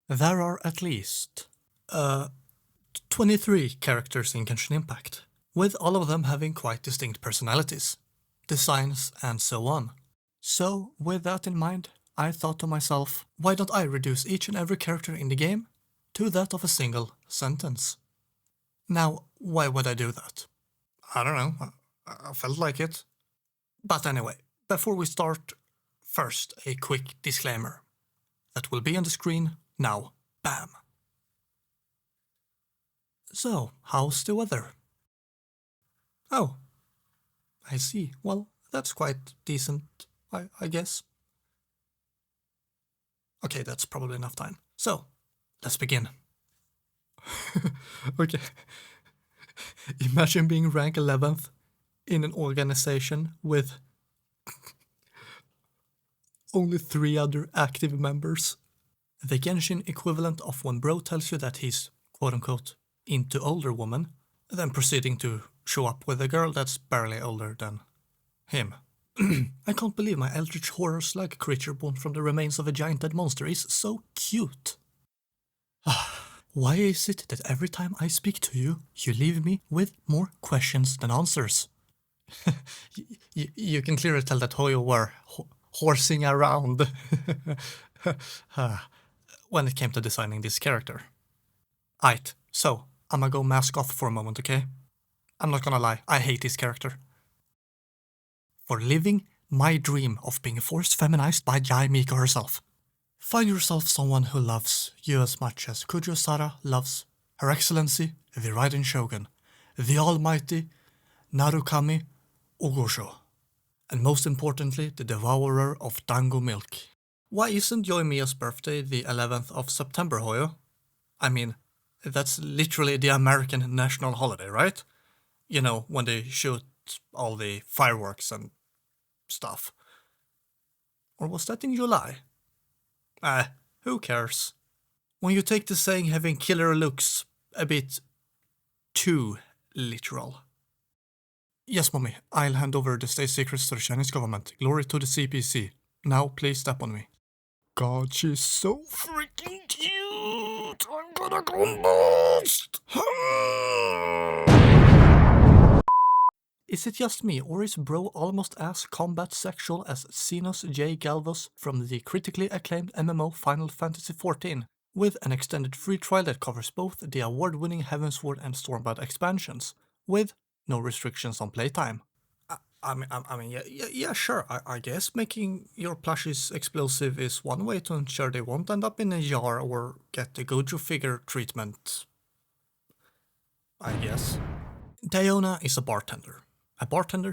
There are at least 23 characters in Genshin Impact, with all of them having quite distinct personalities, designs, and so on. So, with that in mind, I thought to myself, why don't I reduce each and every character in the game to that of a single sentence? Now, why would I do that? I don't know, I felt like it. But anyway, before we start, first a quick disclaimer that will be on the screen now. Bam! So, how's the weather? Oh, I see. Well, that's quite decent, I guess. Okay, that's probably enough time. So, let's begin. Okay. Imagine being rank 11th in an organization with only 3 other active members. The Genshin equivalent of when bro tells you that he's quote-unquote into older woman, then proceeding to show up with a girl that's barely older than him. I can't believe my eldritch horror slug creature born from the remains of a giant dead monster is so cute. Why is it that every time I speak to you, you leave me with more questions than answers? You can clearly tell that Hoyo were horsing around when it came to designing this character. Aight, so I'ma go mask off for a moment, okay? I'm not gonna lie, I hate this character. For living my dream of being forced feminized by Jai Mika herself. Find yourself someone who loves you as much as Kujo Sara loves Her Excellency the Raiden Shogun, the almighty Narukami Ogosho, and most importantly the devourer of dango milk. Why isn't Yoimiya's birthday the 11th of September, Hoyo? I mean, that's literally the American national holiday, right? You know, when they shoot all the fireworks and stuff. Or was that in July? Who cares? When you take the saying having killer looks a bit too literal. Yes, mommy, I'll hand over the state secrets to the Chinese government. Glory to the CPC. Now, please step on me. God, she's so freaking cute! I'm gonna combust! Is it just me, or is bro almost as combat sexual as Xenos J. Galvos from the critically acclaimed MMO Final Fantasy XIV, with an extended free trial that covers both the award-winning Heavensward and Stormblood expansions, with no restrictions on playtime? Yeah, sure. I guess making your plushies explosive is one way to ensure they won't end up in a jar or get the Gojo figure treatment. I guess. Diona is a bartender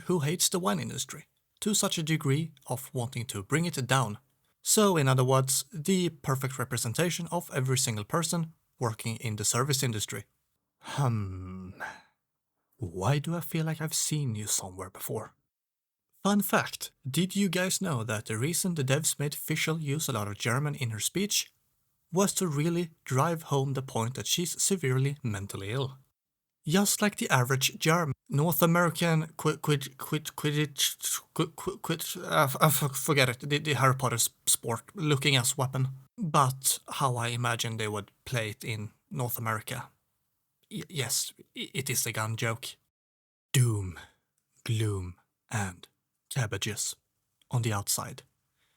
who hates the wine industry, to such a degree of wanting to bring it down. So, in other words, the perfect representation of every single person working in the service industry. Why do I feel like I've seen you somewhere before? Fun fact, did you guys know that the reason the devs made Fischl use a lot of German in her speech was to really drive home the point that she's severely mentally ill? Just like the average German, North American forget it, the Harry Potter sport looking as weapon. But how I imagine they would play it in North America. Yes, it is a gun joke. Doom, gloom, and cabbages on the outside.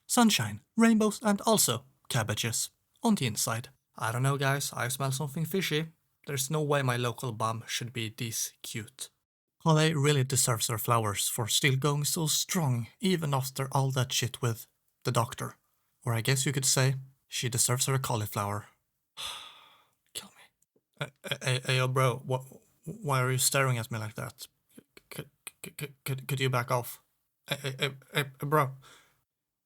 Sunshine, rainbows, and also cabbages on the inside. I don't know, guys, I smell something fishy. There's no way my local bum should be this cute. Holly really deserves her flowers for still going so strong, even after all that shit with the doctor. Or I guess you could say, she deserves her cauliflower. Kill me. Hey, yo, bro, why are you staring at me like that? Could you back off? Hey, bro.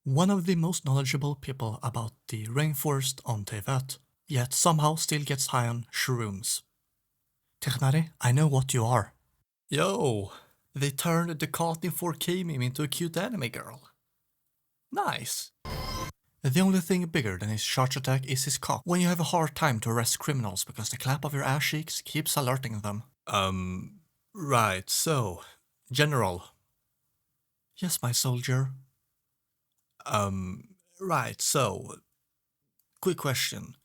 One of the most knowledgeable people about the rainforest on Tevat, yet somehow still gets high on shrooms. Technari, I know what you are. Yo, they turned the cat in 4K meme into a cute anime girl. Nice. The only thing bigger than his charge attack is his cock when you have a hard time to arrest criminals because the clap of your ass cheeks keeps alerting them. Right, so, General. Yes, my soldier. Right, so, quick question.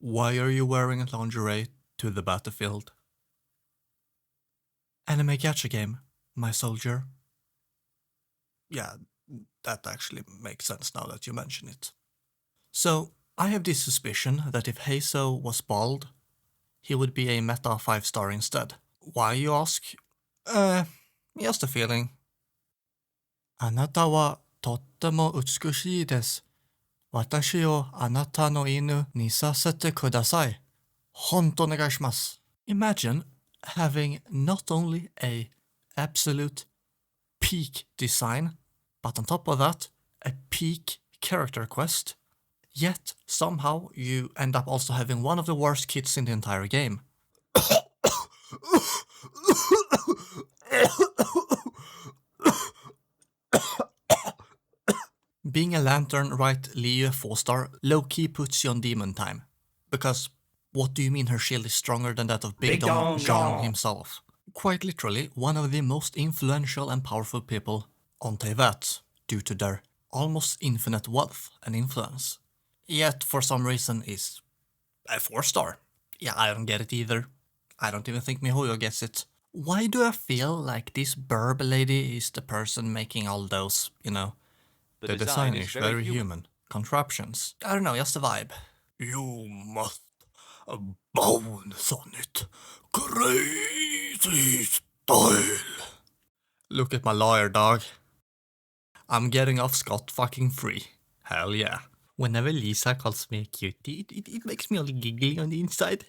Why are you wearing lingerie to the battlefield? Anime gacha game, my soldier. Yeah, that actually makes sense now that you mention it. So, I have this suspicion that if Heiso was bald, he would be a meta 5-star instead. Why, you ask? Just a feeling. あなたはとっても美しいです。私をあなたの犬にさせてください。ほんとお願いします。Imagine having not only a absolute peak design, but on top of that, a peak character quest, yet somehow you end up also having one of the worst kits in the entire game. Being a Lantern right Liu 4-star low-key puts you on demon time. Because what do you mean her shield is stronger than that of Big Dong Zhang himself? Quite literally one of the most influential and powerful people on Teyvat, due to their almost infinite wealth and influence. Yet for some reason is a 4-star. Yeah, I don't get it either. I don't even think MiHoYo gets it. Why do I feel like this Burb lady is the person making all those, the design is very human contraptions? I don't know, just a vibe. You must bounce on it. Crazy style. Look at my lawyer, dog. I'm getting off scot-fucking-free. Hell yeah. Whenever Lisa calls me a cutie, it makes me all giggly on the inside.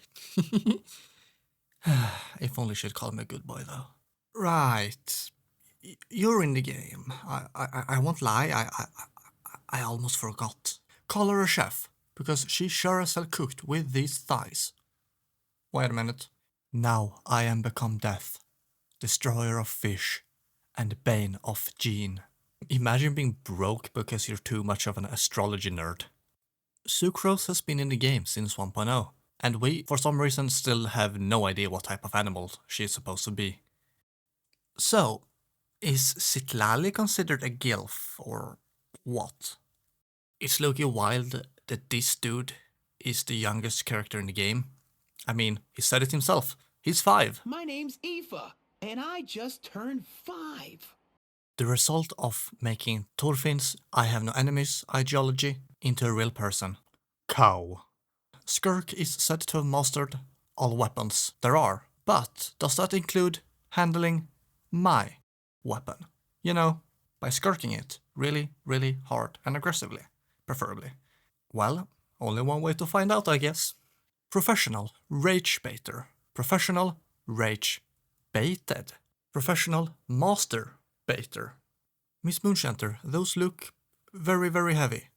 If only she'd call me a good boy, though. Right. You're in the game. I won't lie, I almost forgot. Call her a chef, because she sure as hell cooked with these thighs. Wait a minute. Now I am become death, destroyer of fish, and bane of Gene. Imagine being broke because you're too much of an astrology nerd. Sucrose has been in the game since 1.0, and we, for some reason, still have no idea what type of animal she is supposed to be. So, is Citlali considered a gilf, or what? It's low-key wild that this dude is the youngest character in the game. I mean, he said it himself. He's 5. My name's Aoife, and I just turned 5. The result of making Thorfinn's I have no enemies ideology into a real person. Cow. Skirk is said to have mastered all weapons there are, but does that include handling my weapon? You know, by skirking it really, really hard and aggressively, preferably. Well, only one way to find out, I guess. Professional rage baiter. Professional rage baited. Professional master baiter. Miss Moonshunter, those look very, very heavy.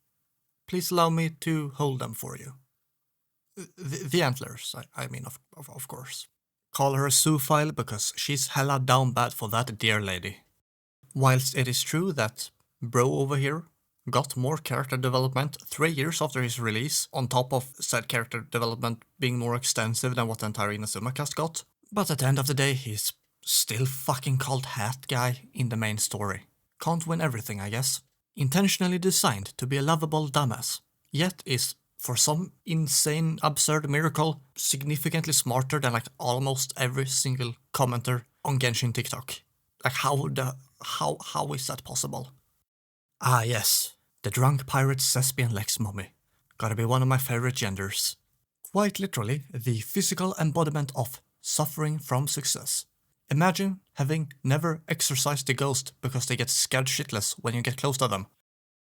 Please allow me to hold them for you. The antlers, I mean, of course. Call her a zoophile because she's hella down bad for that dear lady. Whilst it is true that bro over here got more character development 3 years after his release, on top of said character development being more extensive than what the entire Inazuma cast got, but at the end of the day he's still fucking called Hat Guy in the main story. Can't win everything, I guess. Intentionally designed to be a lovable dumbass, yet is, for some insane, absurd miracle, significantly smarter than like almost every single commenter on Genshin TikTok. Like how is that possible? Ah yes, the drunk pirate thespian Lex Mummy. Gotta be one of my favorite genders. Quite literally, the physical embodiment of suffering from success. Imagine having never exorcised the ghost because they get scared shitless when you get close to them.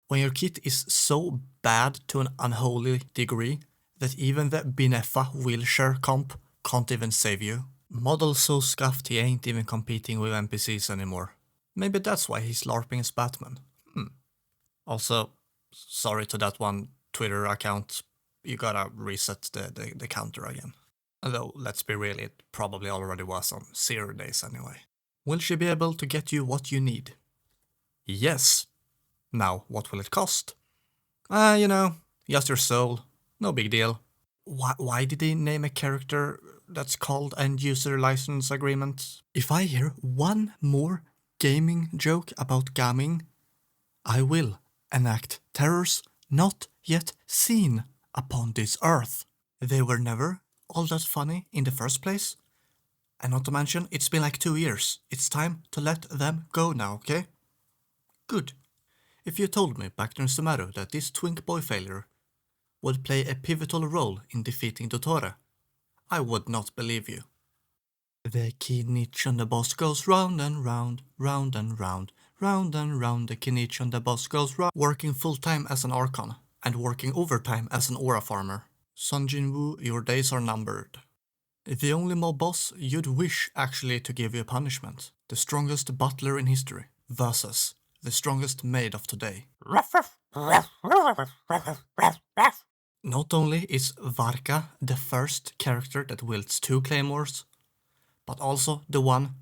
When your kit is so bad to an unholy degree that even the Binefa wheelchair comp can't even save you. Model so scuffed he ain't even competing with NPCs anymore. Maybe that's why he's LARPing as Batman. Also, sorry to that one Twitter account, you gotta reset the counter again. Although, let's be real, it probably already was on 0 days anyway. Will she be able to get you what you need? Yes. Now, what will it cost? Just your soul. No big deal. Why did they name a character that's called End User License Agreement? If I hear one more gaming joke about gaming, I will enact terrors not yet seen upon this earth. They were never all that funny in the first place. And not to mention, it's been like 2 years. It's time to let them go now, okay? Good. If you told me back in Sumeru that this twink boy failure would play a pivotal role in defeating Dottore, I would not believe you. The Kinich on the boss goes round and round, round and round, round and round. The Kinich on the boss goes round. Working full-time as an Archon, and working overtime as an Aura farmer. Sun Jinwoo, your days are numbered. The only mob boss you'd wish actually to give you a punishment. The strongest butler in history versus the strongest maid of today. Not only is Varka the first character that wields 2 claymores, but also the one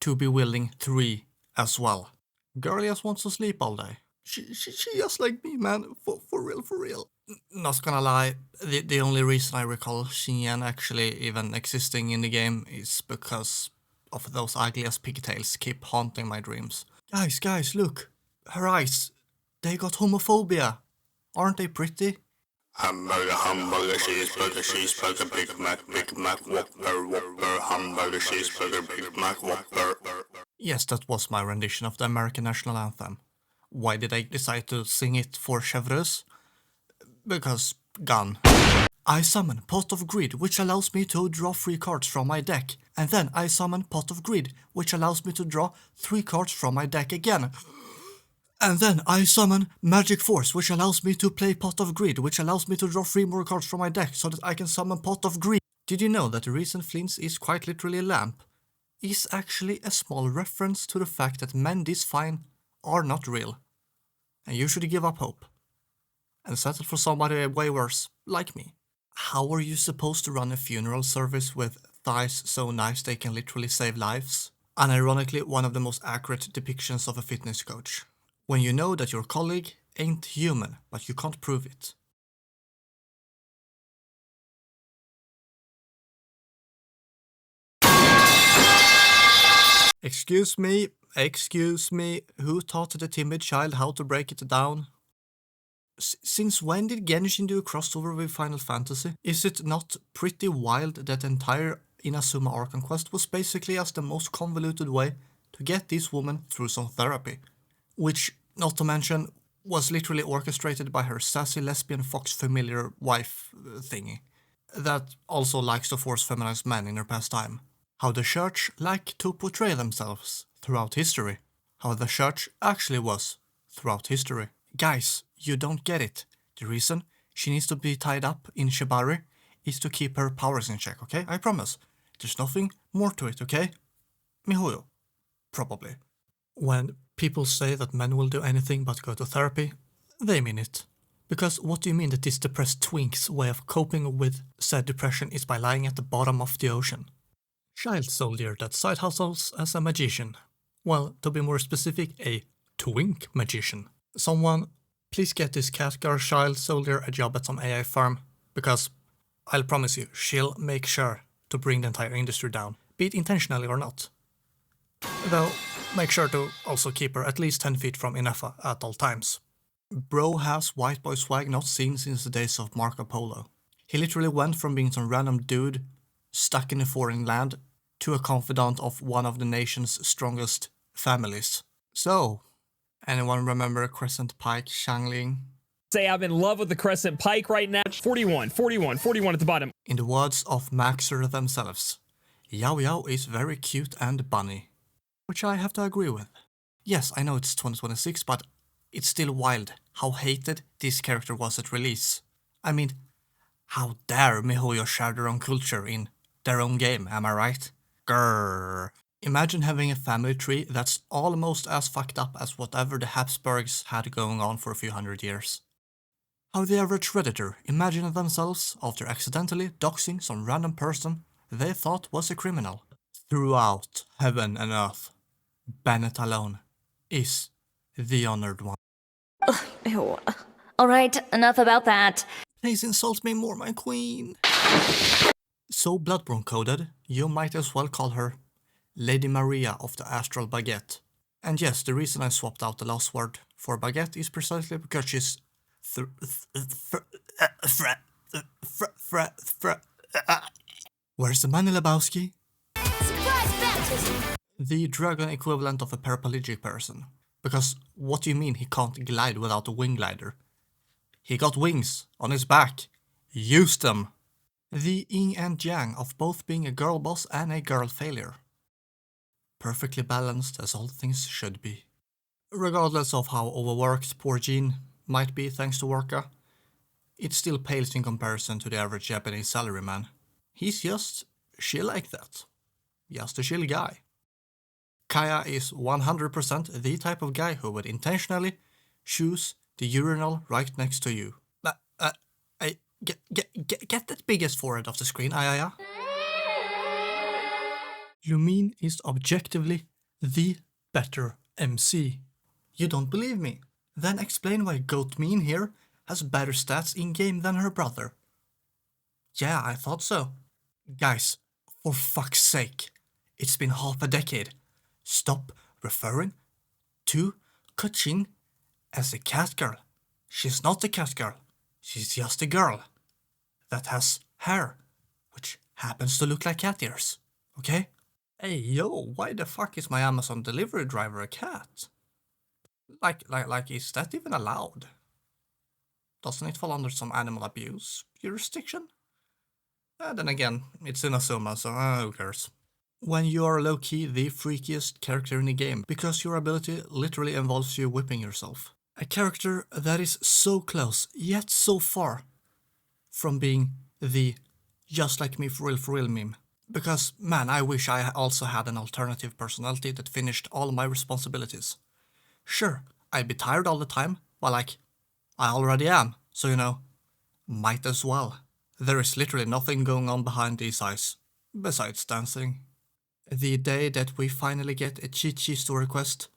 to be wielding 3 as well. Girl just wants to sleep all day. She just like me, man. For real, for real. Not gonna lie, the only reason I recall Xinyan actually even existing in the game is because of those ugly-ass pigtails keep haunting my dreams. Guys, look. Her eyes. They got homophobia. Aren't they pretty? Hamburger, cheeseburger, Big Mac, Whopper, hamburger, cheeseburger, Big Mac, Whopper. Yes, that was my rendition of the American national anthem. Why did I decide to sing it for Chevreuse? Because gun. I summon Pot of Greed, which allows me to draw 3 cards from my deck. And then I summon Pot of Greed, which allows me to draw 3 cards from my deck again. And then I summon Magic Force, which allows me to play Pot of Greed, which allows me to draw 3 more cards from my deck so that I can summon Pot of Greed. Did you know that the reason Flint's is quite literally a lamp is actually a small reference to the fact that men this fine are not real. And you should give up hope and settle for somebody way worse, like me. How are you supposed to run a funeral service with thighs so nice they can literally save lives? Unironically, one of the most accurate depictions of a fitness coach. When you know that your colleague ain't human, but you can't prove it. Excuse me, who taught the timid child how to break it down? Since when did Genshin do a crossover with Final Fantasy? Is it not pretty wild that the entire Inazuma Archon quest was basically as the most convoluted way to get this woman through some therapy? Which, not to mention, was literally orchestrated by her sassy lesbian fox familiar wife thingy. That also likes to force feminized men in her pastime. How the church like to portray themselves throughout history. How the church actually was throughout history. Guys, you don't get it. The reason she needs to be tied up in Shibari is to keep her powers in check, okay? I promise. There's nothing more to it, okay? Mihoyo. Probably. When people say that men will do anything but go to therapy, they mean it. Because what do you mean that this depressed twink's way of coping with said depression is by lying at the bottom of the ocean? Child soldier that side hustles as a magician. Well, to be more specific, a twink magician. Someone, please get this Khadgar child soldier a job at some AI farm, because I'll promise you, she'll make sure to bring the entire industry down, be it intentionally or not. Though, make sure to also keep her at least 10 feet from Inefa at all times. Bro has white boy swag not seen since the days of Marco Polo. He literally went from being some random dude stuck in a foreign land to a confidant of one of the nation's strongest families. So, anyone remember Crescent Pike Shangling? Say I'm in love with the Crescent Pike right now. 41 at the bottom. In the words of Maxer themselves, Yao Yao is very cute and bunny. Which I have to agree with. Yes, I know it's 2026, but it's still wild how hated this character was at release. I mean, how dare MiHoYo share their own culture in their own game, am I right? Grrr. Imagine having a family tree that's almost as fucked up as whatever the Habsburgs had going on for a few hundred years. How the average redditor imagined themselves after accidentally doxing some random person they thought was a criminal. Throughout heaven and earth, Bennett alone is the honored one. Ew. Alright, enough about that. Please insult me more, my queen. So Bloodborne coded, you might as well call her Lady Maria of the Astral Baguette. And yes, the reason I swapped out the last word for baguette is precisely because she's Where's the money, Lebowski? Surprise baptism! The dragon equivalent of a paraplegic person. Because what do you mean he can't glide without a wing glider? He got wings on his back. Use them! The yin and yang of both being a girl boss and a girl failure. Perfectly balanced as all things should be. Regardless of how overworked poor Jean might be thanks to Worka, it still pales in comparison to the average Japanese salaryman. He's just chill like that. Just a chill guy. Kaya is 100% the type of guy who would intentionally choose the urinal right next to you. Get that biggest forehead off the screen, Ayaya. Lumine is objectively the better MC. You don't believe me? Then explain why Goatmean here has better stats in-game than her brother. Yeah, I thought so. Guys, for fuck's sake, it's been half a decade. Stop referring to Kachin as a cat girl. She's not a cat girl. She's just a girl that has hair, which happens to look like cat ears. Okay? Hey, yo, why the fuck is my Amazon delivery driver a cat? Like, is that even allowed? Doesn't it fall under some animal abuse jurisdiction? Then again, it's Inazuma, so who cares? When you are low-key the freakiest character in the game, because your ability literally involves you whipping yourself. A character that is so close, yet so far, from being the just like me for real meme. Because, man, I wish I also had an alternative personality that finished all my responsibilities. Sure, I'd be tired all the time, but like, I already am, so you know, might as well. There is literally nothing going on behind these eyes, besides dancing. The day that we finally get a Chi-Chi story quest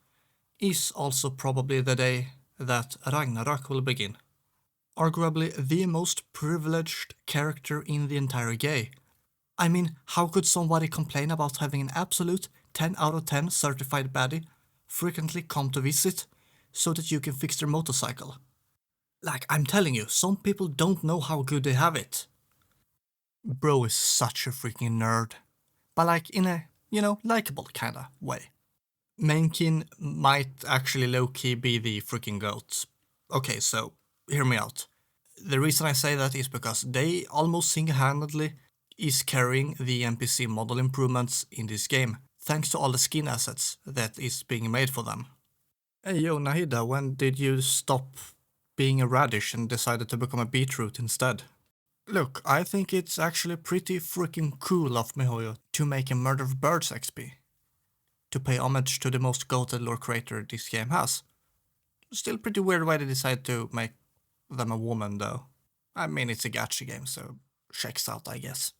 is also probably the day that Ragnarok will begin. Arguably the most privileged character in the entire game. I mean, how could somebody complain about having an absolute 10 out of 10 certified baddie frequently come to visit so that you can fix their motorcycle? Like, I'm telling you, some people don't know how good they have it. Bro is such a freaking nerd. But like in a, you know, likable kinda way. Mainkin might actually low-key be the freaking goat. Okay, so, hear me out. The reason I say that is because they almost single-handedly is carrying the NPC model improvements in this game, thanks to all the skin assets that is being made for them. Hey yo, Nahida, when did you stop being a radish and decided to become a beetroot instead? Look, I think it's actually pretty freaking cool of MiHoYo to make a Murder of Birds XP. To pay homage to the most goated lore creator this game has. Still pretty weird why they decided to make them a woman though. I mean, it's a gacha game, so checks out, I guess.